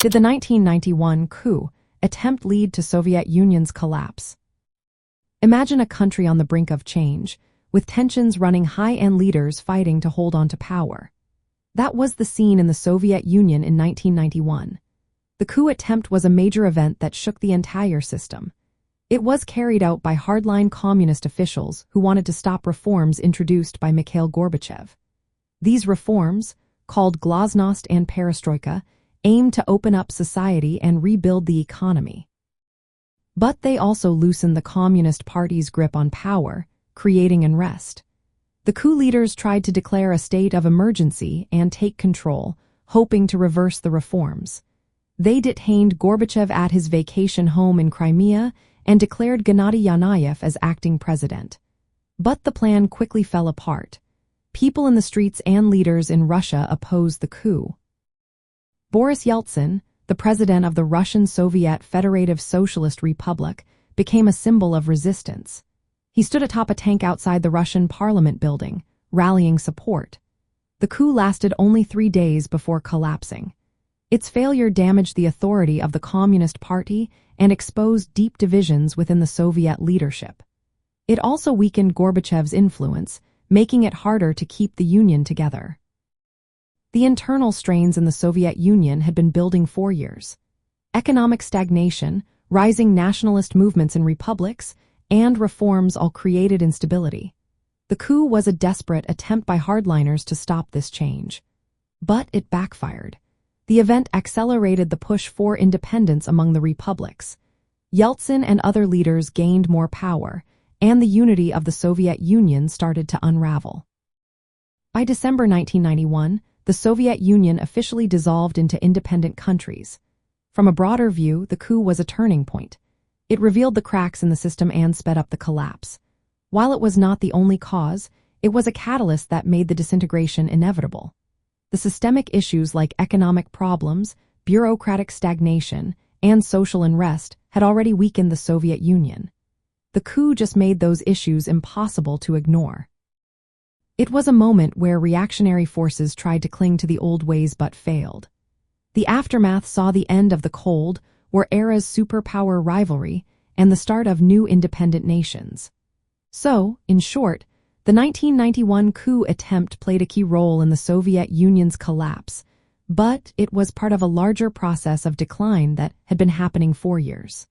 Did the 1991 coup attempt lead to Soviet Union's collapse? Imagine a country on the brink of change, with tensions running high and leaders fighting to hold on to power. That was the scene in the Soviet Union in 1991. The coup attempt was a major event that shook the entire system. It was carried out by hardline communist officials who wanted to stop reforms introduced by Mikhail Gorbachev. These reforms, called glasnost and perestroika, aimed to open up society and rebuild the economy. But they also loosened the Communist Party's grip on power, creating unrest. The coup leaders tried to declare a state of emergency and take control, hoping to reverse the reforms. They detained Gorbachev at his vacation home in Crimea and declared Gennady Yanayev as acting president. But the plan quickly fell apart. People in the streets and leaders in Russia opposed the coup. Boris Yeltsin, the president of the Russian Soviet Federative Socialist Republic, became a symbol of resistance. He stood atop a tank outside the Russian parliament building, rallying support. The coup lasted only 3 days before collapsing. Its failure damaged the authority of the Communist Party and exposed deep divisions within the Soviet leadership. It also weakened Gorbachev's influence, making it harder to keep the Union together. The internal strains in the Soviet Union had been building for years. Economic stagnation, rising nationalist movements in republics, and reforms all created instability. The coup was a desperate attempt by hardliners to stop this change. But it backfired. The event accelerated the push for independence among the republics. Yeltsin and other leaders gained more power, and the unity of the Soviet Union started to unravel. By December 1991, the Soviet Union officially dissolved into independent countries. From a broader view, the coup was a turning point. It revealed the cracks in the system and sped up the collapse. While it was not the only cause, it was a catalyst that made the disintegration inevitable. The systemic issues like economic problems, bureaucratic stagnation, and social unrest had already weakened the Soviet Union. The coup just made those issues impossible to ignore. It was a moment where reactionary forces tried to cling to the old ways but failed. The aftermath saw the end of the Cold War era's superpower rivalry and the start of new independent nations. So, in short, the 1991 coup attempt played a key role in the Soviet Union's collapse, but it was part of a larger process of decline that had been happening for years.